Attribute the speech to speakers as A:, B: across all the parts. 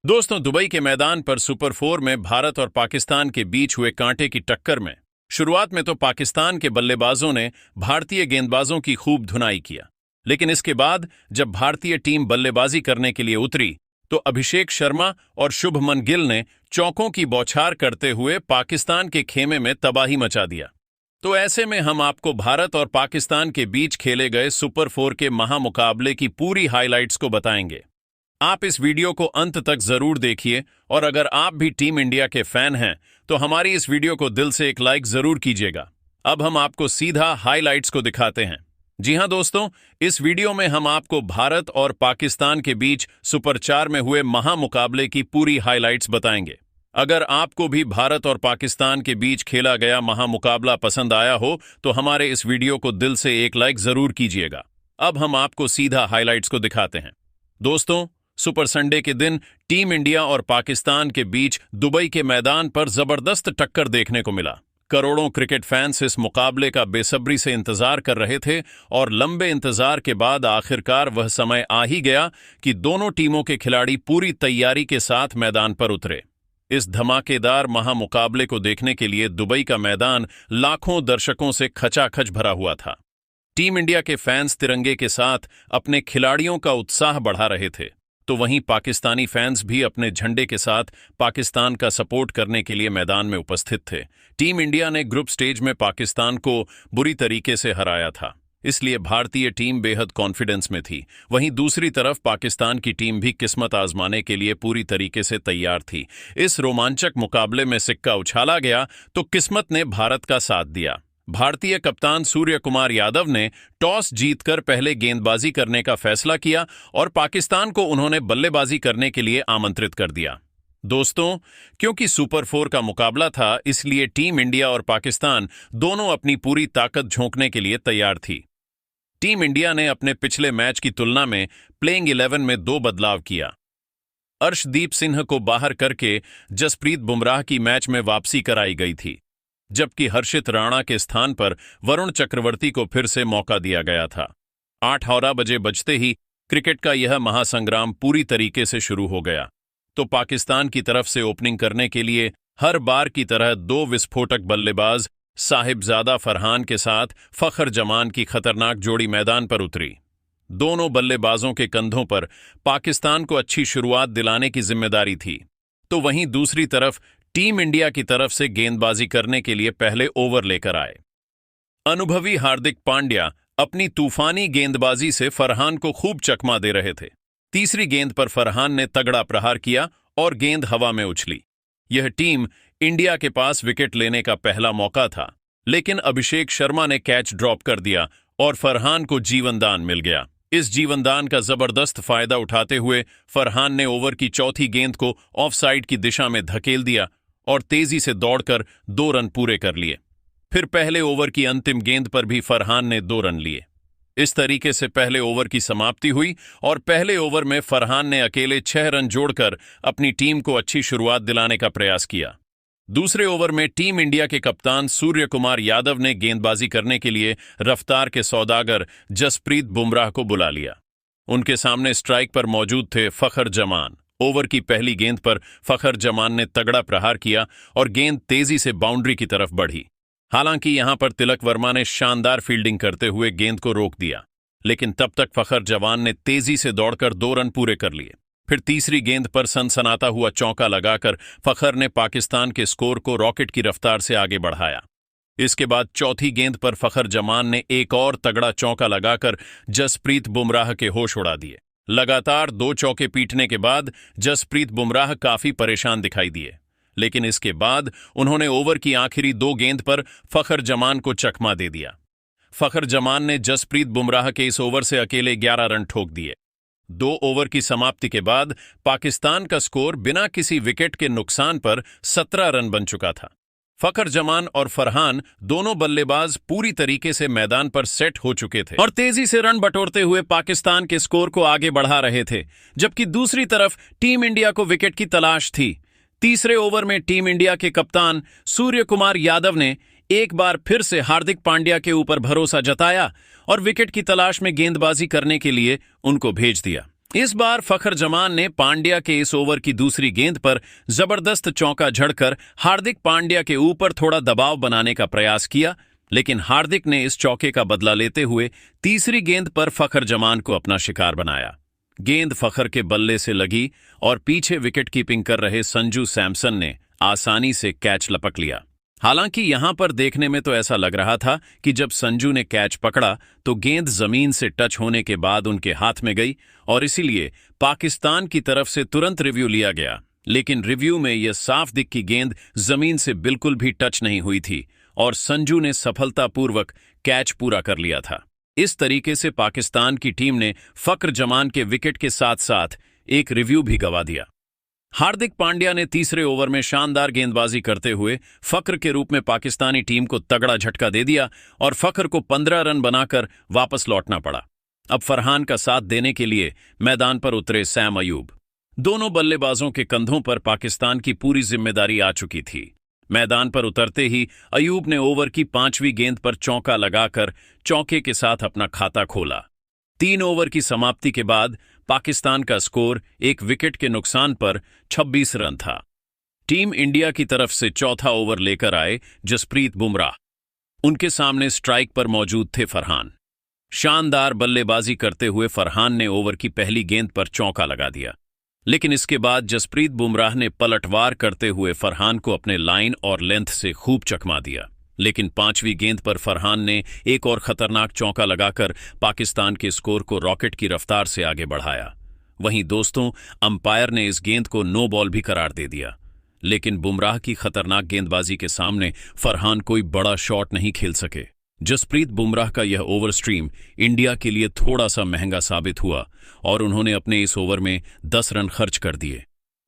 A: दोस्तों, दुबई के मैदान पर सुपर 4 में भारत और पाकिस्तान के बीच हुए कांटे की टक्कर में शुरुआत में तो पाकिस्तान के बल्लेबाजों ने भारतीय गेंदबाजों की खूब धुनाई किया। लेकिन इसके बाद जब भारतीय टीम बल्लेबाजी करने के लिए उतरी तो अभिषेक शर्मा और शुभमन गिल ने चौकों की बौछार करते हुए पाकिस्तान के खेमे में तबाही मचा दिया। तो ऐसे में हम आपको भारत और पाकिस्तान के बीच खेले गए सुपर 4 के महामुकाबले की पूरी हाइलाइट्स को बताएंगे। आप इस वीडियो को अंत तक जरूर देखिए और अगर आप भी टीम इंडिया के फैन हैं तो हमारी इस वीडियो को दिल से एक लाइक जरूर कीजिएगा। अब हम आपको सीधा हाइलाइट्स को दिखाते हैं। जी हां दोस्तों, इस वीडियो में हम आपको भारत और पाकिस्तान के बीच सुपर 4 में हुए महामुकाबले की पूरी हाइलाइट्स बताएंगे। अगर आपको भी भारत और पाकिस्तान के बीच खेला गया महामुकाबला पसंद आया हो तो हमारे इस वीडियो को दिल से एक लाइक जरूर कीजिएगा। अब हम आपको सीधा हाइलाइट्स को दिखाते हैं। दोस्तों, सुपर संडे के दिन टीम इंडिया और पाकिस्तान के बीच दुबई के मैदान पर जबरदस्त टक्कर देखने को मिला। करोड़ों क्रिकेट फैंस इस मुकाबले का बेसब्री से इंतजार कर रहे थे और लंबे इंतजार के बाद आखिरकार वह समय आ ही गया कि दोनों टीमों के खिलाड़ी पूरी तैयारी के साथ मैदान पर उतरे। इस धमाकेदार महामुकाबले को देखने के लिए दुबई का मैदान लाखों दर्शकों से खचाखच भरा हुआ था। टीम इंडिया के फैंस तिरंगे के साथ अपने खिलाड़ियों का उत्साह बढ़ा रहे थे, तो वहीं पाकिस्तानी फैंस भी अपने झंडे के साथ पाकिस्तान का सपोर्ट करने के लिए मैदान में उपस्थित थे। टीम इंडिया ने ग्रुप स्टेज में पाकिस्तान को बुरी तरीके से हराया था, इसलिए भारतीय टीम बेहद कॉन्फिडेंस में थी। वहीं दूसरी तरफ पाकिस्तान की टीम भी किस्मत आजमाने के लिए पूरी तरीके से तैयार थी। इस रोमांचक मुकाबले में सिक्का उछाला गया तो किस्मत ने भारत का साथ दिया। भारतीय कप्तान सूर्य कुमार यादव ने टॉस जीतकर पहले गेंदबाजी करने का फैसला किया और पाकिस्तान को उन्होंने बल्लेबाजी करने के लिए आमंत्रित कर दिया। दोस्तों, क्योंकि सुपर 4 का मुकाबला था, इसलिए टीम इंडिया और पाकिस्तान दोनों अपनी पूरी ताकत झोंकने के लिए तैयार थी। टीम इंडिया ने अपने पिछले मैच की तुलना में प्लेइंग 11 में 2 बदलाव किया। अर्शदीप सिंह को बाहर करके जसप्रीत बुमराह की मैच में वापसी कराई गई थी, जबकि हर्षित राणा के स्थान पर वरुण चक्रवर्ती को फिर से मौका दिया गया था। 8:15 बजे बजते ही क्रिकेट का यह महासंग्राम पूरी तरीके से शुरू हो गया। तो पाकिस्तान की तरफ से ओपनिंग करने के लिए हर बार की तरह 2 विस्फोटक बल्लेबाज साहिबजादा फरहान के साथ फखर जमान की खतरनाक जोड़ी मैदान पर उतरी। दोनों बल्लेबाजों के कंधों पर पाकिस्तान को अच्छी शुरुआत दिलाने की जिम्मेदारी थी। तो वहीं दूसरी तरफ टीम इंडिया की तरफ से गेंदबाजी करने के लिए पहले ओवर लेकर आए। अनुभवी हार्दिक पांड्या अपनी तूफानी गेंदबाजी से फरहान को खूब चकमा दे रहे थे। तीसरी गेंद पर फरहान ने तगड़ा प्रहार किया और गेंद हवा में उछली। यह टीम इंडिया के पास विकेट लेने का पहला मौका था, लेकिन अभिषेक शर्मा ने कैच ड्रॉप कर दिया और फरहान को जीवनदान मिल गया। इस जीवनदान का जबरदस्त फायदा उठाते हुए फरहान ने ओवर की चौथी गेंद को ऑफसाइड की दिशा में धकेल दिया और तेजी से दौड़कर 2 रन पूरे कर लिए। फिर पहले ओवर की अंतिम गेंद पर भी फरहान ने 2 रन लिए। इस तरीके से पहले ओवर की समाप्ति हुई और पहले ओवर में फरहान ने अकेले 6 रन जोड़कर अपनी टीम को अच्छी शुरुआत दिलाने का प्रयास किया। दूसरे ओवर में टीम इंडिया के कप्तान सूर्य कुमार यादव ने गेंदबाजी करने के लिए रफ्तार के सौदागर जसप्रीत बुमराह को बुला लिया। उनके सामने स्ट्राइक पर मौजूद थे फखर जमान। ओवर की पहली गेंद पर फखर जमान ने तगड़ा प्रहार किया और गेंद तेजी से बाउंड्री की तरफ बढ़ी। हालांकि यहां पर तिलक वर्मा ने शानदार फील्डिंग करते हुए गेंद को रोक दिया, लेकिन तब तक फखर जमान ने तेजी से दौड़कर 2 रन पूरे कर लिए। फिर तीसरी गेंद पर सनसनाता हुआ चौका लगाकर फखर ने पाकिस्तान के स्कोर को रॉकेट की रफ्तार से आगे बढ़ाया। इसके बाद चौथी गेंद पर फखर जमान ने एक और तगड़ा चौका लगाकर जसप्रीत बुमराह के होश उड़ा दिए। लगातार 2 चौके पीटने के बाद जसप्रीत बुमराह काफी परेशान दिखाई दिए, लेकिन इसके बाद उन्होंने ओवर की आखिरी 2 गेंद पर फखर जमान को चकमा दे दिया। फखर जमान ने जसप्रीत बुमराह के इस ओवर से अकेले 11 रन ठोक दिए। 2 ओवर की समाप्ति के बाद पाकिस्तान का स्कोर बिना किसी विकेट के नुकसान पर 17 रन बन चुका था। फखर जमान और फरहान दोनों बल्लेबाज पूरी तरीके से मैदान पर सेट हो चुके थे और तेजी से रन बटोरते हुए पाकिस्तान के स्कोर को आगे बढ़ा रहे थे, जबकि दूसरी तरफ टीम इंडिया को विकेट की तलाश थी। तीसरे ओवर में टीम इंडिया के कप्तान सूर्य कुमार यादव ने एक बार फिर से हार्दिक पांड्या के ऊपर भरोसा जताया और विकेट की तलाश में गेंदबाजी करने के लिए उनको भेज दिया। इस बार फखर जमान ने पांड्या के इस ओवर की दूसरी गेंद पर जबरदस्त चौका झड़कर हार्दिक पांड्या के ऊपर थोड़ा दबाव बनाने का प्रयास किया, लेकिन हार्दिक ने इस चौके का बदला लेते हुए तीसरी गेंद पर फखर जमान को अपना शिकार बनाया। गेंद फखर के बल्ले से लगी और पीछे विकेट कीपिंग कर रहे संजू सैमसन ने आसानी से कैच लपक लिया। हालांकि यहां पर देखने में तो ऐसा लग रहा था कि जब संजू ने कैच पकड़ा तो गेंद जमीन से टच होने के बाद उनके हाथ में गई और इसीलिए पाकिस्तान की तरफ से तुरंत रिव्यू लिया गया, लेकिन रिव्यू में यह साफ दिख कि गेंद जमीन से बिल्कुल भी टच नहीं हुई थी और संजू ने सफलतापूर्वक कैच पूरा कर लिया था। इस तरीके से पाकिस्तान की टीम ने फखर जमान के विकेट के साथ साथ एक रिव्यू भी गंवा दिया। हार्दिक पांड्या ने तीसरे ओवर में शानदार गेंदबाजी करते हुए फखर के रूप में पाकिस्तानी टीम को तगड़ा झटका दे दिया और फखर को 15 रन बनाकर वापस लौटना पड़ा। अब फरहान का साथ देने के लिए मैदान पर उतरे सैम अयूब। दोनों बल्लेबाजों के कंधों पर पाकिस्तान की पूरी जिम्मेदारी आ चुकी थी। मैदान पर उतरते ही अयूब ने ओवर की 5वीं गेंद पर चौका लगाकर चौके के साथ अपना खाता खोला। 3 ओवर की समाप्ति के बाद पाकिस्तान का स्कोर 1 विकेट के नुकसान पर 26 रन था। टीम इंडिया की तरफ से चौथा ओवर लेकर आए जसप्रीत बुमराह। उनके सामने स्ट्राइक पर मौजूद थे फरहान। शानदार बल्लेबाजी करते हुए फरहान ने ओवर की पहली गेंद पर चौका लगा दिया, लेकिन इसके बाद जसप्रीत बुमराह ने पलटवार करते हुए फरहान को अपने लाइन और लेंथ से खूब चकमा दिया। लेकिन 5वीं गेंद पर फरहान ने एक और खतरनाक चौका लगाकर पाकिस्तान के स्कोर को रॉकेट की रफ्तार से आगे बढ़ाया। वहीं दोस्तों, अंपायर ने इस गेंद को नो बॉल भी करार दे दिया, लेकिन बुमराह की खतरनाक गेंदबाजी के सामने फरहान कोई बड़ा शॉट नहीं खेल सके। जसप्रीत बुमराह का यह ओवर स्ट्रीम इंडिया के लिए थोड़ा सा महंगा साबित हुआ और उन्होंने अपने इस ओवर में 10 रन खर्च कर दिए।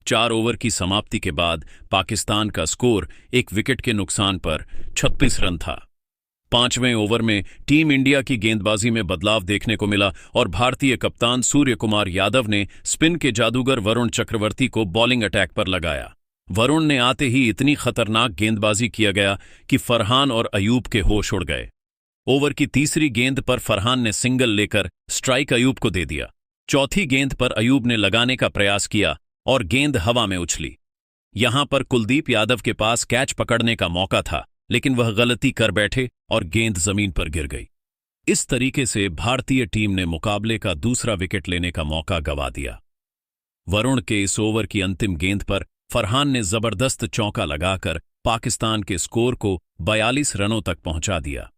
A: 4 ओवर की समाप्ति के बाद पाकिस्तान का स्कोर 1 विकेट के नुकसान पर 36 रन था। 5वें ओवर में टीम इंडिया की गेंदबाजी में बदलाव देखने को मिला और भारतीय कप्तान सूर्य कुमार यादव ने स्पिन के जादूगर वरुण चक्रवर्ती को बॉलिंग अटैक पर लगाया। वरुण ने आते ही इतनी खतरनाक गेंदबाजी किया गया कि फरहान और अयूब के होश उड़ गए। ओवर की तीसरी गेंद पर फरहान ने सिंगल लेकर स्ट्राइक अयूब को दे दिया। चौथी गेंद पर अयूब ने लगाने का प्रयास किया और गेंद हवा में उछली। यहां पर कुलदीप यादव के पास कैच पकड़ने का मौका था, लेकिन वह गलती कर बैठे और गेंद जमीन पर गिर गई। इस तरीके से भारतीय टीम ने मुकाबले का दूसरा विकेट लेने का मौका गंवा दिया। वरुण के इस ओवर की अंतिम गेंद पर फरहान ने जबरदस्त चौका लगाकर पाकिस्तान के स्कोर को 42 रनों तक पहुंचा दिया।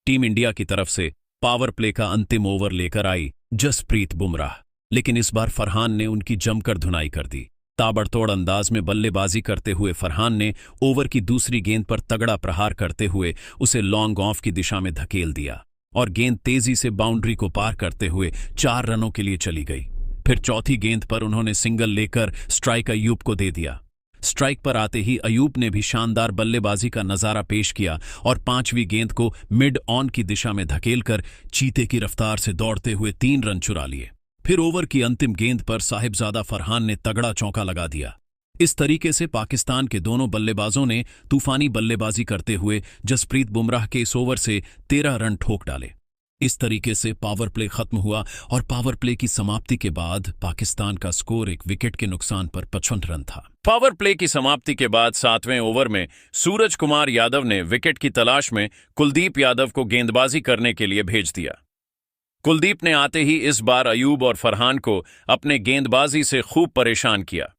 A: टीम इंडिया की तरफ से पावर प्ले का अंतिम ओवर लेकर आई जसप्रीत बुमराह, लेकिन इस बार फरहान ने उनकी जमकर धुनाई कर दी। ताबड़तोड़ अंदाज में बल्लेबाजी करते हुए फरहान ने ओवर की दूसरी गेंद पर तगड़ा प्रहार करते हुए उसे लॉन्ग ऑफ की दिशा में धकेल दिया और गेंद तेजी से बाउंड्री को पार करते हुए 4 रनों के लिए चली गई। फिर चौथी गेंद पर उन्होंने सिंगल लेकर स्ट्राइक अयूब को दे दिया। स्ट्राइक पर आते ही अयूब ने भी शानदार बल्लेबाजी का नजारा पेश किया और 5वीं गेंद को मिड ऑन की दिशा में धकेलकर चीते की रफ्तार से दौड़ते हुए 3 रन चुरा लिए। फिर ओवर की अंतिम गेंद पर साहिबजादा फरहान ने तगड़ा चौका लगा दिया। इस तरीके से पाकिस्तान के दोनों बल्लेबाजों ने तूफानी बल्लेबाजी करते हुए जसप्रीत बुमराह के इस ओवर से 13 रन ठोक डाले। इस तरीके से पावर प्ले खत्म हुआ और पावर प्ले की समाप्ति के बाद पाकिस्तान का स्कोर 1 विकेट के नुकसान पर 55 रन था। पावर प्ले की समाप्ति के बाद 7वें ओवर में सूरज कुमार यादव ने विकेट की तलाश में कुलदीप यादव को गेंदबाजी करने के लिए भेज दिया। कुलदीप ने आते ही इस बार अयूब और फरहान को अपने गेंदबाजी से खूब परेशान किया।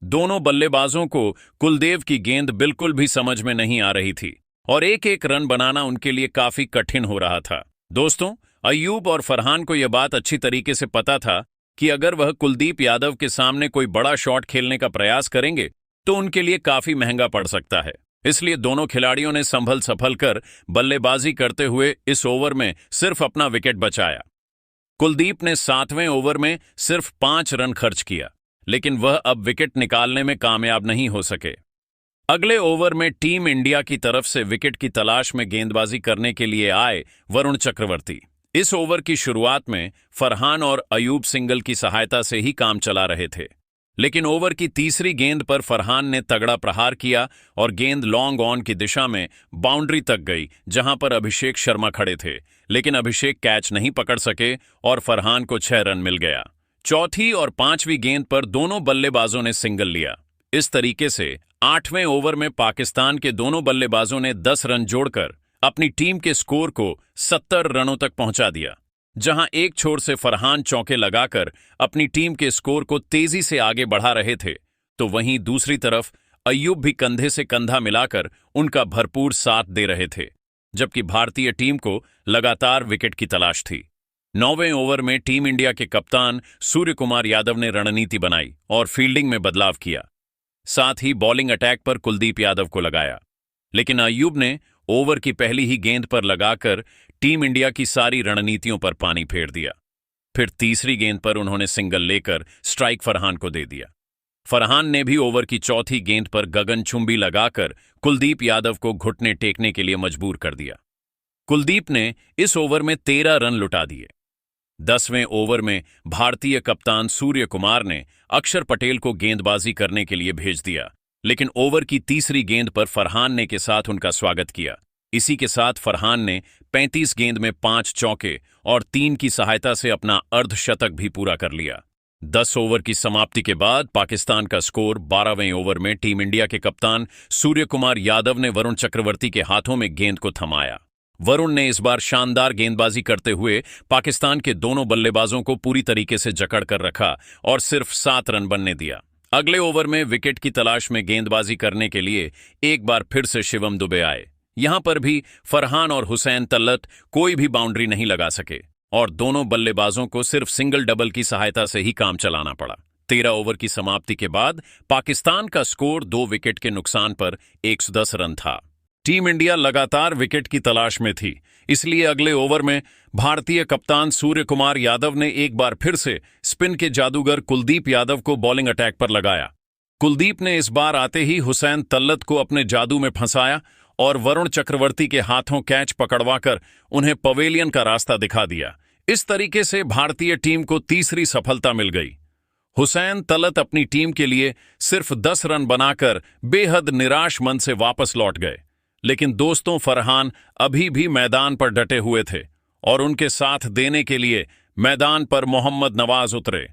A: दोनों बल्लेबाजों को कुलदीप की गेंद बिल्कुल भी समझ में नहीं आ रही थी और एक रन बनाना उनके लिए काफी कठिन हो रहा था। दोस्तों, अयूब और फरहान को यह बात अच्छी तरीके से पता था कि अगर वह कुलदीप यादव के सामने कोई बड़ा शॉट खेलने का प्रयास करेंगे तो उनके लिए काफी महंगा पड़ सकता है। इसलिए दोनों खिलाड़ियों ने संभल कर बल्लेबाजी करते हुए इस ओवर में सिर्फ अपना विकेट बचाया। कुलदीप ने 7वें ओवर में सिर्फ 5 रन खर्च किया, लेकिन वह अब विकेट निकालने में कामयाब नहीं हो सके। अगले ओवर में टीम इंडिया की तरफ से विकेट की तलाश में गेंदबाजी करने के लिए आए वरुण चक्रवर्ती। इस ओवर की शुरुआत में फरहान और अयूब सिंगल की सहायता से ही काम चला रहे थे, लेकिन ओवर की तीसरी गेंद पर फरहान ने तगड़ा प्रहार किया और गेंद लॉन्ग ऑन की दिशा में बाउंड्री तक गई, जहां पर अभिषेक शर्मा खड़े थे, लेकिन अभिषेक कैच नहीं पकड़ सके और फरहान को 6 रन मिल गया। चौथी और पांचवीं गेंद पर दोनों बल्लेबाजों ने सिंगल लिया। इस तरीके से 8वें ओवर में पाकिस्तान के दोनों बल्लेबाजों ने 10 रन जोड़कर अपनी टीम के स्कोर को 70 रनों तक पहुंचा दिया। जहां एक छोर से फरहान चौके लगाकर अपनी टीम के स्कोर को तेजी से आगे बढ़ा रहे थे, तो वहीं दूसरी तरफ अय्यूब भी कंधे से कंधा मिलाकर उनका भरपूर साथ दे रहे थे, जबकि भारतीय टीम को लगातार विकेट की तलाश थी। 9वें ओवर में टीम इंडिया के कप्तान सूर्य कुमार यादव ने रणनीति बनाई और फील्डिंग में बदलाव किया। साथ ही बॉलिंग अटैक पर कुलदीप यादव को लगाया, लेकिन अय्यूब ने ओवर की पहली ही गेंद पर लगाकर टीम इंडिया की सारी रणनीतियों पर पानी फेर दिया। फिर तीसरी गेंद पर उन्होंने सिंगल लेकर स्ट्राइक फरहान को दे दिया। फरहान ने भी ओवर की चौथी गेंद पर गगनचुंबी लगाकर कुलदीप यादव को घुटने टेकने के लिए मजबूर कर दिया। कुलदीप ने इस ओवर में 13 रन लुटा दिए। 10वें ओवर में भारतीय कप्तान सूर्य कुमार ने अक्षर पटेल को गेंदबाजी करने के लिए भेज दिया, लेकिन ओवर की तीसरी गेंद पर फरहान ने के साथ उनका स्वागत किया। इसी के साथ फरहान ने 35 गेंद में 5 चौके और 3 की सहायता से अपना अर्धशतक भी पूरा कर लिया। 10 ओवर की समाप्ति के बाद पाकिस्तान का स्कोर 12वें ओवर में टीम इंडिया के कप्तान सूर्य कुमार यादव ने वरुण चक्रवर्ती के हाथों में गेंद को थमाया। वरुण ने इस बार शानदार गेंदबाजी करते हुए पाकिस्तान के दोनों बल्लेबाजों को पूरी तरीके से जकड़ कर रखा और सिर्फ 7 रन बनने दिया। अगले ओवर में विकेट की तलाश में गेंदबाजी करने के लिए एक बार फिर से शिवम दुबे आए। यहां पर भी फरहान और हुसैन तल्लत कोई भी बाउंड्री नहीं लगा सके और दोनों बल्लेबाजों को सिर्फ सिंगल डबल की सहायता से ही काम चलाना पड़ा। 13 ओवर की समाप्ति के बाद पाकिस्तान का स्कोर 2 विकेट के नुकसान पर 110 रन था। टीम इंडिया लगातार विकेट की तलाश में थी, इसलिए अगले ओवर में भारतीय कप्तान सूर्य कुमार यादव ने एक बार फिर से स्पिन के जादूगर कुलदीप यादव को बॉलिंग अटैक पर लगाया। कुलदीप ने इस बार आते ही हुसैन तल्लत को अपने जादू में फंसाया और वरुण चक्रवर्ती के हाथों कैच पकड़वाकर उन्हें पवेलियन का रास्ता दिखा दिया। इस तरीके से भारतीय टीम को तीसरी सफलता मिल गई। हुसैन तल्लत अपनी टीम के लिए सिर्फ 10 रन बनाकर बेहद निराश मन से वापस लौट गए, लेकिन दोस्तों फरहान अभी भी मैदान पर डटे हुए थे और उनके साथ देने के लिए मैदान पर मोहम्मद नवाज उतरे।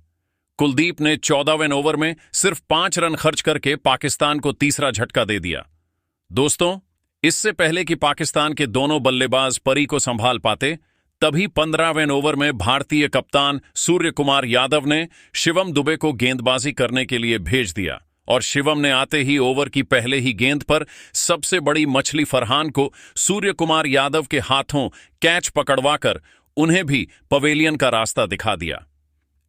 A: कुलदीप ने 14वें ओवर में सिर्फ 5 रन खर्च करके पाकिस्तान को तीसरा झटका दे दिया। दोस्तों, इससे पहले कि पाकिस्तान के दोनों बल्लेबाज परी को संभाल पाते, तभी 15वें ओवर में भारतीय कप्तान सूर्य कुमार यादव ने शिवम दुबे को गेंदबाजी करने के लिए भेज दिया और शिवम ने आते ही ओवर की पहले ही गेंद पर सबसे बड़ी मछली फरहान को सूर्य कुमार यादव के हाथों कैच पकड़वाकर उन्हें भी पवेलियन का रास्ता दिखा दिया।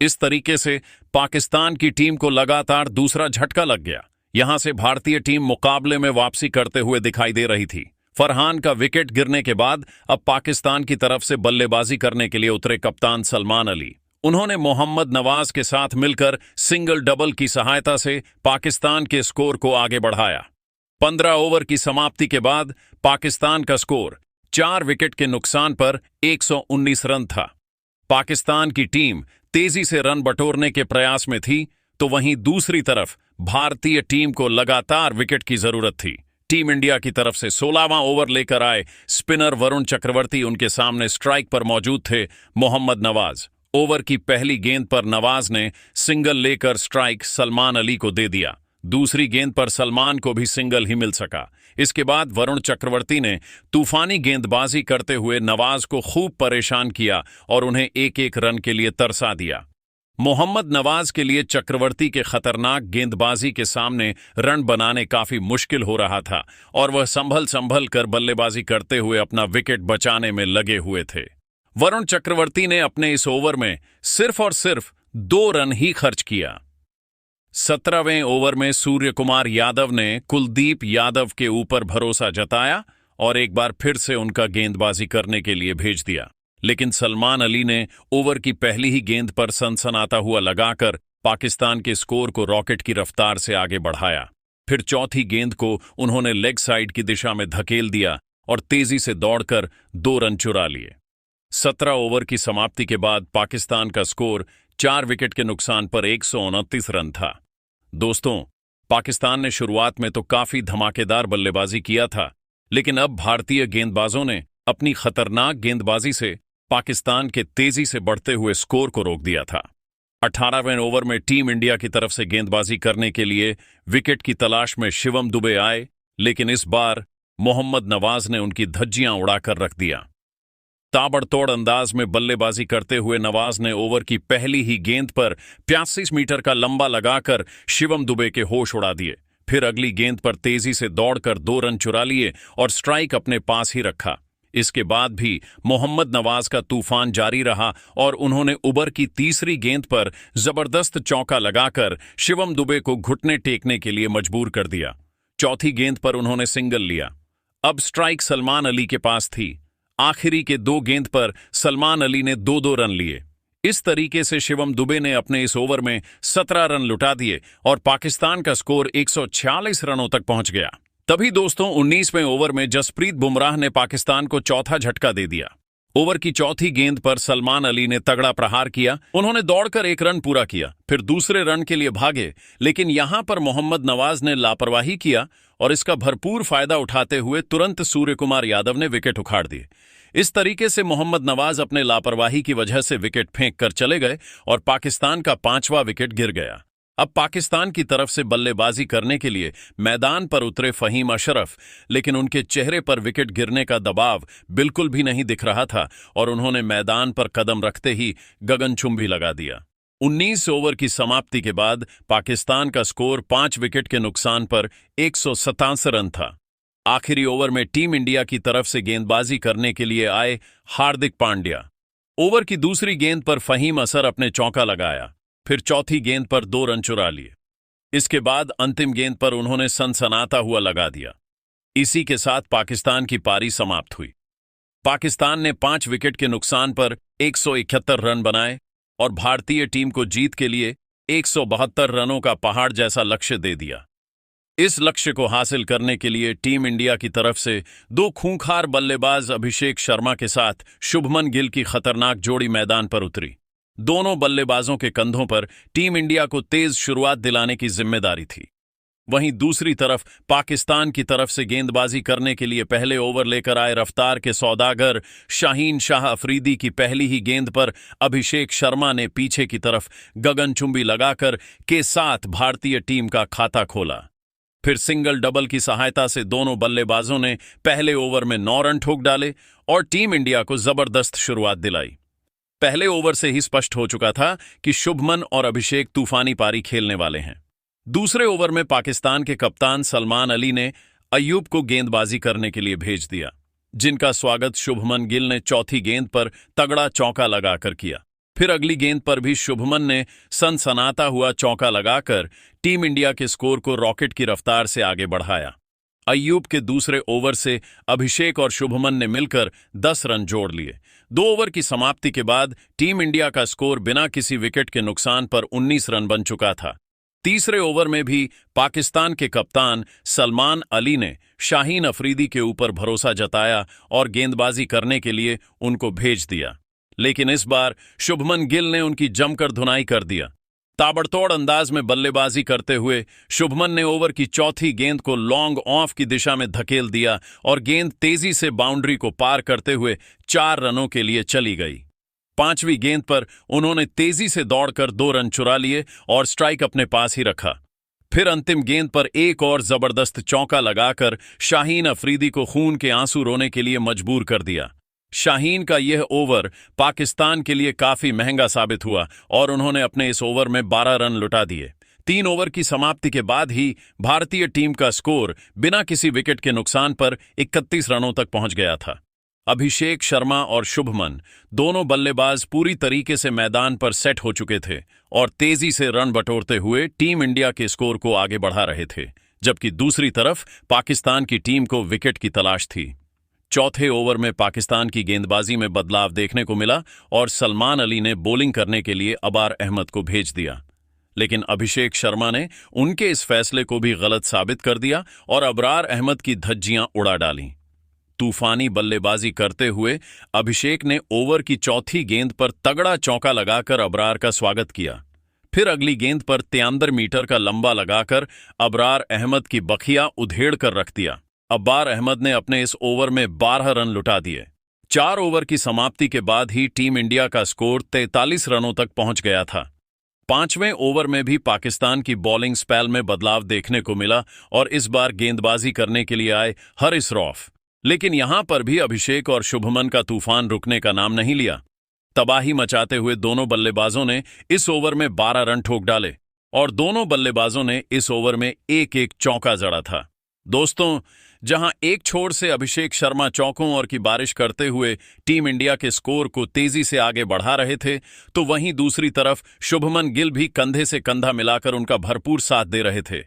A: इस तरीके से पाकिस्तान की टीम को लगातार दूसरा झटका लग गया। यहां से भारतीय टीम मुकाबले में वापसी करते हुए दिखाई दे रही थी। फरहान का विकेट गिरने के बाद अब पाकिस्तान की तरफ से बल्लेबाजी करने के लिए उतरे कप्तान सलमान अली। उन्होंने मोहम्मद नवाज के साथ मिलकर सिंगल डबल की सहायता से पाकिस्तान के स्कोर को आगे बढ़ाया। 15 ओवर की समाप्ति के बाद पाकिस्तान का स्कोर 4 विकेट के नुकसान पर 119 रन था। पाकिस्तान की टीम तेजी से रन बटोरने के प्रयास में थी, तो वहीं दूसरी तरफ भारतीय टीम को लगातार विकेट की जरूरत थी। टीम इंडिया की तरफ से 16वां ओवर लेकर आए स्पिनर वरुण चक्रवर्ती उनके सामने स्ट्राइक पर मौजूद थे मोहम्मद नवाज। ओवर की पहली गेंद पर नवाज ने सिंगल लेकर स्ट्राइक सलमान अली को दे दिया। दूसरी गेंद पर सलमान को भी सिंगल ही मिल सका। इसके बाद वरुण चक्रवर्ती ने तूफानी गेंदबाजी करते हुए नवाज को खूब परेशान किया और उन्हें एक एक रन के लिए तरसा दिया। मोहम्मद नवाज के लिए चक्रवर्ती के खतरनाक गेंदबाजी के सामने रन बनाने काफी मुश्किल हो रहा था और वह संभल कर बल्लेबाजी करते हुए अपना विकेट बचाने में लगे हुए थे। वरुण चक्रवर्ती ने अपने इस ओवर में सिर्फ और सिर्फ 2 रन ही खर्च किया। 17वें ओवर में सूर्य कुमार यादव ने कुलदीप यादव के ऊपर भरोसा जताया और एक बार फिर से उनका गेंदबाजी करने के लिए भेज दिया, लेकिन सलमान अली ने ओवर की पहली ही गेंद पर सनसनाता हुआ लगाकर पाकिस्तान के स्कोर को रॉकेट की रफ्तार से आगे बढ़ाया। फिर चौथी गेंद को उन्होंने लेग साइड की दिशा में धकेल दिया और तेजी से दौड़कर 2 रन चुरा लिए। 17 ओवर की समाप्ति के बाद पाकिस्तान का स्कोर 4 विकेट के नुकसान पर 129 रन था। दोस्तों, पाकिस्तान ने शुरुआत में तो काफी धमाकेदार बल्लेबाजी किया था, लेकिन अब भारतीय गेंदबाजों ने अपनी खतरनाक गेंदबाजी से पाकिस्तान के तेजी से बढ़ते हुए स्कोर को रोक दिया था। 18वें ओवर में टीम इंडिया की तरफ से गेंदबाजी करने के लिए विकेट की तलाश में शिवम दुबे आए, लेकिन इस बार मोहम्मद नवाज ने उनकी धज्जियां उड़ाकर रख दिया। ताबड़तोड़ अंदाज में बल्लेबाजी करते हुए नवाज ने ओवर की पहली ही गेंद पर 85 मीटर का लंबा लगाकर शिवम दुबे के होश उड़ा दिए। फिर अगली गेंद पर तेजी से दौड़कर 2 रन चुरा लिए और स्ट्राइक अपने पास ही रखा। इसके बाद भी मोहम्मद नवाज का तूफान जारी रहा और उन्होंने ओवर की तीसरी गेंद पर जबरदस्त चौका लगाकर शिवम दुबे को घुटने टेकने के लिए मजबूर कर दिया। चौथी गेंद पर उन्होंने सिंगल लिया। अब स्ट्राइक सलमान अली के पास थी। आखिरी के 2 गेंद पर सलमान अली ने 2-2 रन लिए। इस तरीके से शिवम दुबे ने अपने इस ओवर में 17 रन लुटा दिए और पाकिस्तान का स्कोर 146 रनों तक पहुंच गया। तभी दोस्तों 19वें ओवर में जसप्रीत बुमराह ने पाकिस्तान को चौथा झटका दे दिया। ओवर की चौथी गेंद पर सलमान अली ने तगड़ा प्रहार किया। उन्होंने दौड़कर 1 रन पूरा किया, फिर दूसरे रन के लिए भागे, लेकिन यहां पर मोहम्मद नवाज ने लापरवाही किया और इसका भरपूर फायदा उठाते हुए तुरंत सूर्यकुमार यादव ने विकेट उखाड़ दिए। इस तरीके से मोहम्मद नवाज अपने लापरवाही की वजह से विकेट फेंक कर चले गए और पाकिस्तान का 5वां विकेट गिर गया। अब पाकिस्तान की तरफ से बल्लेबाजी करने के लिए मैदान पर उतरे फहीम अशरफ, लेकिन उनके चेहरे पर विकेट गिरने का दबाव बिल्कुल भी नहीं दिख रहा था और उन्होंने मैदान पर कदम रखते ही गगनचुंबी लगा दिया। 19 ओवर की समाप्ति के बाद पाकिस्तान का स्कोर 5 विकेट के नुकसान पर 187 रन था। आखिरी ओवर में टीम इंडिया की तरफ से गेंदबाजी करने के लिए आए हार्दिक पांड्या। ओवर की दूसरी गेंद पर फहीम असर अपने चौका लगाया, फिर चौथी गेंद पर 2 रन चुरा लिए। इसके बाद अंतिम गेंद पर उन्होंने सनसनाता हुआ लगा दिया। इसी के साथ पाकिस्तान की पारी समाप्त हुई। पाकिस्तान ने 5 विकेट के नुकसान पर 171 रन बनाए और भारतीय टीम को जीत के लिए 172 रनों का पहाड़ जैसा लक्ष्य दे दिया। इस लक्ष्य को हासिल करने के लिए टीम इंडिया की तरफ से 2 खूंखार बल्लेबाज अभिषेक शर्मा के साथ शुभमन गिल की खतरनाक जोड़ी मैदान पर उतरी। दोनों बल्लेबाजों के कंधों पर टीम इंडिया को तेज शुरुआत दिलाने की जिम्मेदारी थी। वहीं दूसरी तरफ पाकिस्तान की तरफ से गेंदबाजी करने के लिए पहले ओवर लेकर आए रफ्तार के सौदागर शाहीन शाह अफरीदी की पहली ही गेंद पर अभिषेक शर्मा ने पीछे की तरफ गगनचुंबी लगाकर के साथ भारतीय टीम का खाता खोला। फिर सिंगल डबल की सहायता से दोनों बल्लेबाजों ने पहले ओवर में 9 रन ठोक डाले और टीम इंडिया को जबरदस्त शुरुआत दिलाई। पहले ओवर से ही स्पष्ट हो चुका था कि शुभमन और अभिषेक तूफानी पारी खेलने वाले हैं। दूसरे ओवर में पाकिस्तान के कप्तान सलमान अली ने अय्यूब को गेंदबाजी करने के लिए भेज दिया, जिनका स्वागत शुभमन गिल ने चौथी गेंद पर तगड़ा चौका लगाकर किया। फिर अगली गेंद पर भी शुभमन ने सनसनाता हुआ चौका लगाकर टीम इंडिया के स्कोर को रॉकेट की रफ्तार से आगे बढ़ाया। अय्यूब के दूसरे ओवर से अभिषेक और शुभमन ने मिलकर 10 रन जोड़ लिए। 2 ओवर की समाप्ति के बाद टीम इंडिया का स्कोर बिना किसी विकेट के नुकसान पर 19 रन बन चुका था। तीसरे ओवर में भी पाकिस्तान के कप्तान सलमान अली ने शाहीन अफरीदी के ऊपर भरोसा जताया और गेंदबाजी करने के लिए उनको भेज दिया, लेकिन इस बार शुभमन गिल ने उनकी जमकर धुनाई कर दिया। ताबड़तोड़ अंदाज में बल्लेबाजी करते हुए शुभमन ने ओवर की चौथी गेंद को लॉन्ग ऑफ की दिशा में धकेल दिया और गेंद तेजी से बाउंड्री को पार करते हुए 4 रनों के लिए चली गई। 5वीं गेंद पर उन्होंने तेजी से दौड़कर 2 रन चुरा लिए और स्ट्राइक अपने पास ही रखा। फिर अंतिम गेंद पर एक और जबरदस्त चौका लगाकर शाहीन अफरीदी को खून के आंसू रोने के लिए मजबूर कर दिया। शाहीन का यह ओवर पाकिस्तान के लिए काफी महंगा साबित हुआ और उन्होंने अपने इस ओवर में 12 रन लुटा दिए। 3 ओवर की समाप्ति के बाद ही भारतीय टीम का स्कोर बिना किसी विकेट के नुकसान पर 31 रनों तक पहुंच गया था। अभिषेक शर्मा और शुभमन दोनों बल्लेबाज पूरी तरीके से मैदान पर सेट हो चुके थे और तेजी से रन बटोरते हुए टीम इंडिया के स्कोर को आगे बढ़ा रहे थे, जबकि दूसरी तरफ पाकिस्तान की टीम को विकेट की तलाश थी। चौथे ओवर में पाकिस्तान की गेंदबाजी में बदलाव देखने को मिला और सलमान अली ने बॉलिंग करने के लिए अबार अहमद को भेज दिया, लेकिन अभिषेक शर्मा ने उनके इस फैसले को भी गलत साबित कर दिया और अबरार अहमद की धज्जियां उड़ा डालीं। तूफानी बल्लेबाजी करते हुए अभिषेक ने ओवर की चौथी गेंद पर तगड़ा चौका लगाकर अबरार का स्वागत किया। फिर अगली गेंद पर 73 मीटर का लंबा लगाकर अबरार अहमद की बखिया उधेड़ कर रख दिया। अब्बार अहमद ने अपने इस ओवर में 12 रन लुटा दिए। 4 ओवर की समाप्ति के बाद ही टीम इंडिया का स्कोर 43 रनों तक पहुंच गया था। 5वें ओवर में भी पाकिस्तान की बॉलिंग स्पेल में बदलाव देखने को मिला और इस बार गेंदबाजी करने के लिए आए हारिस रऊफ। लेकिन यहां पर भी अभिषेक और शुभमन का तूफान रुकने का नाम नहीं लिया। तबाही मचाते हुए दोनों बल्लेबाजों ने इस ओवर में 12 रन ठोक डाले और दोनों बल्लेबाजों ने इस ओवर में एक एक चौका जड़ा था। दोस्तों, जहां एक छोर से अभिषेक शर्मा चौकों और की बारिश करते हुए टीम इंडिया के स्कोर को तेजी से आगे बढ़ा रहे थे, तो वहीं दूसरी तरफ शुभमन गिल भी कंधे से कंधा मिलाकर उनका भरपूर साथ दे रहे थे।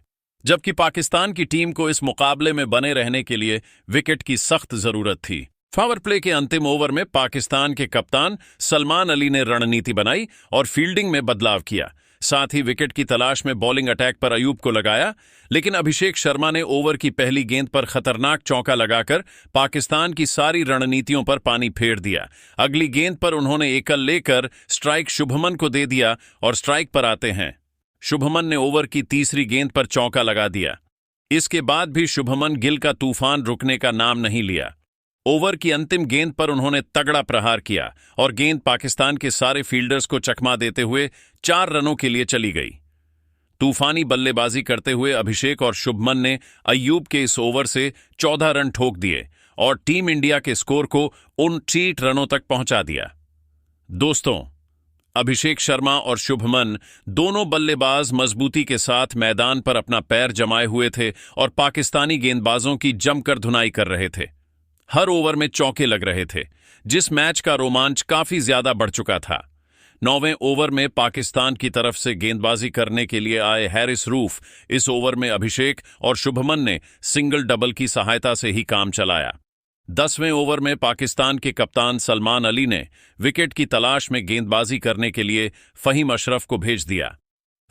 A: जबकि पाकिस्तान की टीम को इस मुकाबले में बने रहने के लिए विकेट की सख्त जरूरत थी। पावर प्ले के अंतिम ओवर में पाकिस्तान के कप्तान सलमान अली ने रणनीति बनाई और फील्डिंग में बदलाव किया। साथ ही विकेट की तलाश में बॉलिंग अटैक पर अयूब को लगाया, लेकिन अभिषेक शर्मा ने ओवर की पहली गेंद पर खतरनाक चौका लगाकर पाकिस्तान की सारी रणनीतियों पर पानी फेर दिया। अगली गेंद पर उन्होंने एकल लेकर स्ट्राइक शुभमन को दे दिया और स्ट्राइक पर आते हैं शुभमन ने ओवर की तीसरी गेंद पर चौका लगा दिया। इसके बाद भी शुभमन गिल का तूफान रुकने का नाम नहीं लिया। ओवर की अंतिम गेंद पर उन्होंने तगड़ा प्रहार किया और गेंद पाकिस्तान के सारे फील्डर्स को चकमा देते हुए 4 रनों के लिए चली गई। तूफानी बल्लेबाजी करते हुए अभिषेक और शुभमन ने अय्यूब के इस ओवर से 14 रन ठोक दिए और टीम इंडिया के स्कोर को 29 रनों तक पहुंचा दिया। दोस्तों, अभिषेक शर्मा और शुभमन दोनों बल्लेबाज मजबूती के साथ मैदान पर अपना पैर जमाए हुए थे और पाकिस्तानी गेंदबाजों की जमकर धुनाई कर रहे थे। हर ओवर में चौके लग रहे थे, जिस मैच का रोमांच काफी ज्यादा बढ़ चुका था। 9वें ओवर में पाकिस्तान की तरफ से गेंदबाजी करने के लिए आए हारिस रऊफ इस ओवर में अभिषेक और शुभमन ने सिंगल डबल की सहायता से ही काम चलाया। 10वें ओवर में पाकिस्तान के कप्तान सलमान अली ने विकेट की तलाश में गेंदबाजी करने के लिए फहीम अशरफ को भेज दिया।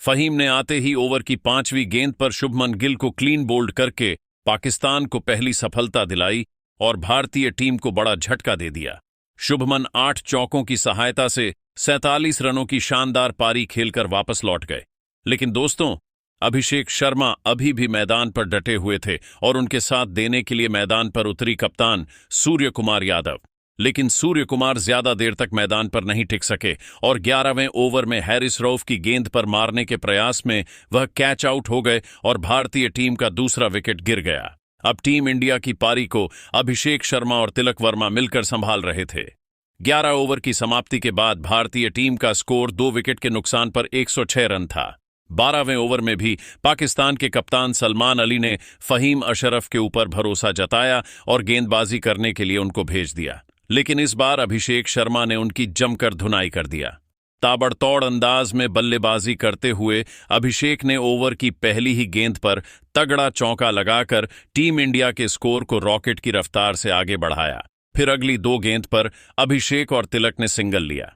A: फहीम ने आते ही ओवर की 5वीं गेंद पर शुभमन गिल को क्लीन बोल्ड करके पाकिस्तान को पहली सफलता दिलाई और भारतीय टीम को बड़ा झटका दे दिया। शुभमन 8 चौकों की सहायता से 47 रनों की शानदार पारी खेलकर वापस लौट गए। लेकिन दोस्तों, अभिषेक शर्मा अभी भी मैदान पर डटे हुए थे और उनके साथ देने के लिए मैदान पर उतरी कप्तान सूर्य कुमार यादव। लेकिन सूर्य कुमार ज्यादा देर तक मैदान पर नहीं टिक सके और 11वें ओवर में हारिस रऊफ की गेंद पर मारने के प्रयास में वह कैच आउट हो गए और भारतीय टीम का दूसरा विकेट गिर गया। अब टीम इंडिया की पारी को अभिषेक शर्मा और तिलक वर्मा मिलकर संभाल रहे थे। 11 ओवर की समाप्ति के बाद भारतीय टीम का स्कोर 2 विकेट के नुकसान पर 106 रन था। 12वें ओवर में भी पाकिस्तान के कप्तान सलमान अली ने फहीम अशरफ के ऊपर भरोसा जताया और गेंदबाजी करने के लिए उनको भेज दिया। लेकिन इस बार अभिषेक शर्मा ने उनकी जमकर धुनाई कर दिया। ताबड़तोड़ अंदाज में बल्लेबाजी करते हुए अभिषेक ने ओवर की पहली ही गेंद पर तगड़ा चौका लगाकर टीम इंडिया के स्कोर को रॉकेट की रफ्तार से आगे बढ़ाया। फिर अगली 2 गेंद पर अभिषेक और तिलक ने सिंगल लिया।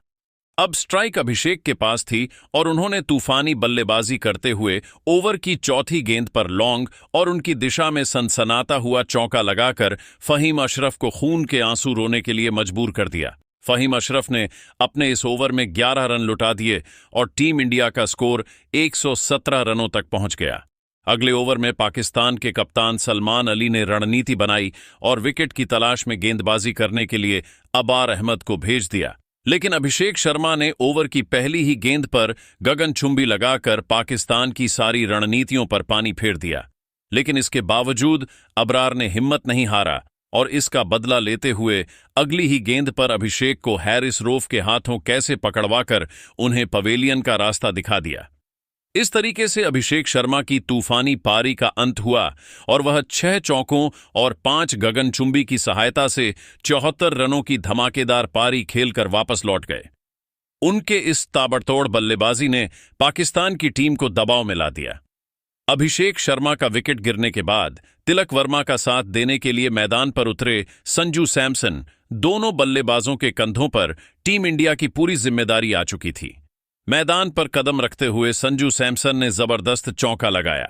A: अब स्ट्राइक अभिषेक के पास थी और उन्होंने तूफानी बल्लेबाजी करते हुए ओवर की 4थी गेंद पर लॉन्ग और उनकी दिशा में सनसनाता हुआ चौका लगाकर फहीम अशरफ को खून के आंसू रोने के लिए मजबूर कर दिया। फहीम अशरफ ने अपने इस ओवर में 11 रन लुटा दिए और टीम इंडिया का स्कोर 117 रनों तक पहुंच गया। अगले ओवर में पाकिस्तान के कप्तान सलमान अली ने रणनीति बनाई और विकेट की तलाश में गेंदबाजी करने के लिए अबार अहमद को भेज दिया। लेकिन अभिषेक शर्मा ने ओवर की पहली ही गेंद पर गगनचुंबी लगाकर पाकिस्तान की सारी रणनीतियों पर पानी फेर दिया। लेकिन इसके बावजूद अबरार ने हिम्मत नहीं हारा और इसका बदला लेते हुए अगली ही गेंद पर अभिषेक को हारिस रऊफ के हाथों कैसे पकड़वाकर उन्हें पवेलियन का रास्ता दिखा दिया। इस तरीके से अभिषेक शर्मा की तूफानी पारी का अंत हुआ और वह 6 चौकों और 5 गगनचुंबी की सहायता से 74 रनों की धमाकेदार पारी खेलकर वापस लौट गए। उनके इस ताबड़तोड़ बल्लेबाजी ने पाकिस्तान की टीम को दबाव में ला दिया। अभिषेक शर्मा का विकेट गिरने के बाद तिलक वर्मा का साथ देने के लिए मैदान पर उतरे संजू सैमसन, दोनों बल्लेबाजों के कंधों पर टीम इंडिया की पूरी जिम्मेदारी आ चुकी थी। मैदान पर कदम रखते हुए संजू सैमसन ने जबरदस्त चौका लगाया।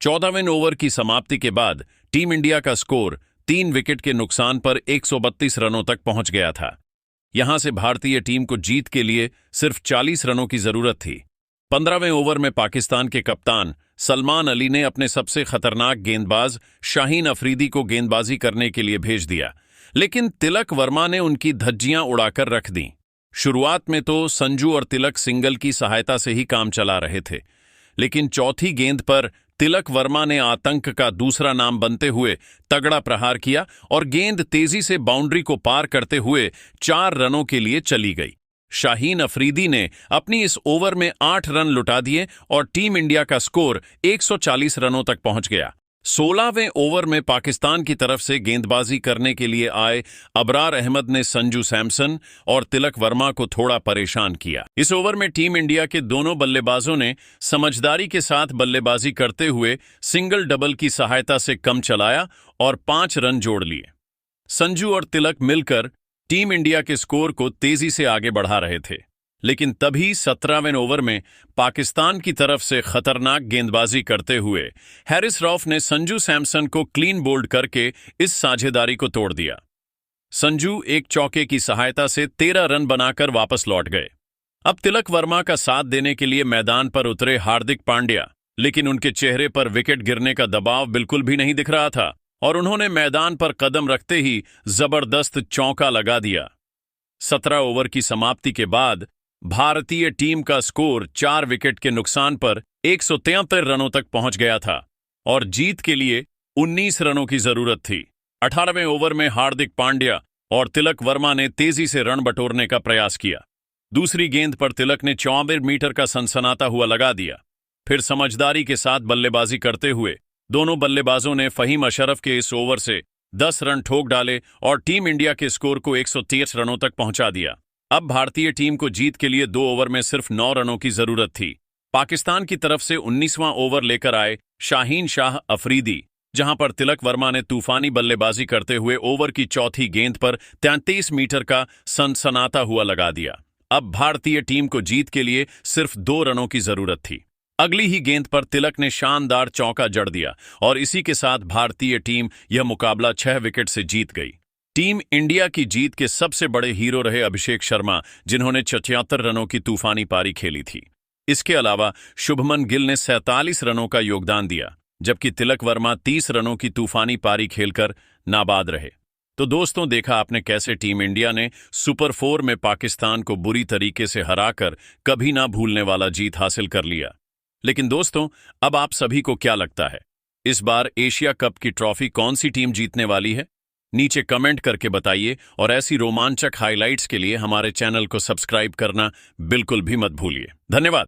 A: 14वें ओवर की समाप्ति के बाद टीम इंडिया का स्कोर 3 विकेट के नुकसान पर 132 रनों तक पहुंच गया था। यहां से भारतीय टीम को जीत के लिए सिर्फ 40 रनों की जरूरत थी। 15वें ओवर में पाकिस्तान के कप्तान सलमान अली ने अपने सबसे खतरनाक गेंदबाज शाहीन अफरीदी को गेंदबाजी करने के लिए भेज दिया, लेकिन तिलक वर्मा ने उनकी धज्जियां उड़ाकर रख दी। शुरुआत में तो संजू और तिलक सिंगल की सहायता से ही काम चला रहे थे, लेकिन चौथी गेंद पर तिलक वर्मा ने आतंक का दूसरा नाम बनते हुए तगड़ा प्रहार किया और गेंद तेजी से बाउंड्री को पार करते हुए 4 रनों के लिए चली गई। शाहीन अफरीदी ने अपनी इस ओवर में 8 रन लुटा दिए और टीम इंडिया का स्कोर 140 रनों तक पहुंच गया। 16वें ओवर में पाकिस्तान की तरफ से गेंदबाजी करने के लिए आए अबरार अहमद ने संजू सैमसन और तिलक वर्मा को थोड़ा परेशान किया। इस ओवर में टीम इंडिया के दोनों बल्लेबाजों ने समझदारी के साथ बल्लेबाजी करते हुए सिंगल डबल की सहायता से कम चलाया और 5 रन जोड़ लिए। संजू और तिलक मिलकर टीम इंडिया के स्कोर को तेजी से आगे बढ़ा रहे थे, लेकिन तभी 17वें ओवर में पाकिस्तान की तरफ से खतरनाक गेंदबाजी करते हुए हैरिस रऊफ ने संजू सैमसन को क्लीन बोल्ड करके इस साझेदारी को तोड़ दिया। संजू एक चौके की सहायता से 13 रन बनाकर वापस लौट गए। अब तिलक वर्मा का साथ देने के लिए मैदान पर उतरे हार्दिक पांड्या, लेकिन उनके चेहरे पर विकेट गिरने का दबाव बिल्कुल भी नहीं दिख रहा था और उन्होंने मैदान पर कदम रखते ही जबरदस्त चौका लगा दिया। 17 ओवर की समाप्ति के बाद भारतीय टीम का स्कोर 4 विकेट के नुकसान पर 173 रनों तक पहुंच गया था और जीत के लिए 19 रनों की जरूरत थी। 18वें ओवर में हार्दिक पांड्या और तिलक वर्मा ने तेजी से रन बटोरने का प्रयास किया। दूसरी गेंद पर तिलक ने 54 मीटर का सनसनाता हुआ लगा दिया। फिर समझदारी के साथ बल्लेबाजी करते हुए दोनों बल्लेबाजों ने फहीम अशरफ के इस ओवर से 10 रन ठोक डाले और टीम इंडिया के स्कोर को 123 रनों तक पहुंचा दिया। अब भारतीय टीम को जीत के लिए 2 ओवर में सिर्फ 9 रनों की जरूरत थी। पाकिस्तान की तरफ से 19वां ओवर लेकर आए शाहीन शाह अफरीदी, जहां पर तिलक वर्मा ने तूफानी बल्लेबाजी करते हुए ओवर की चौथी गेंद पर 33 मीटर का सनसनाता हुआ लगा दिया। अब भारतीय टीम को जीत के लिए सिर्फ 2 रनों की जरूरत थी। अगली ही गेंद पर तिलक ने शानदार चौका जड़ दिया और इसी के साथ भारतीय टीम यह मुकाबला 6 विकेट से जीत गई। टीम इंडिया की जीत के सबसे बड़े हीरो रहे अभिषेक शर्मा, जिन्होंने 76 रनों की तूफानी पारी खेली थी। इसके अलावा शुभमन गिल ने 47 रनों का योगदान दिया, जबकि तिलक वर्मा 30 रनों की तूफानी पारी खेलकर नाबाद रहे। तो दोस्तों, देखा आपने कैसे टीम इंडिया ने सुपर 4 में पाकिस्तान को बुरी तरीके से हराकर कभी ना भूलने वाला जीत हासिल कर लिया। लेकिन दोस्तों, अब आप सभी को क्या लगता है, इस बार एशिया कप की ट्रॉफी कौन सी टीम जीतने वाली है? नीचे कमेंट करके बताइए और ऐसी रोमांचक हाइलाइट्स के लिए हमारे चैनल को सब्सक्राइब करना बिल्कुल भी मत भूलिए। धन्यवाद।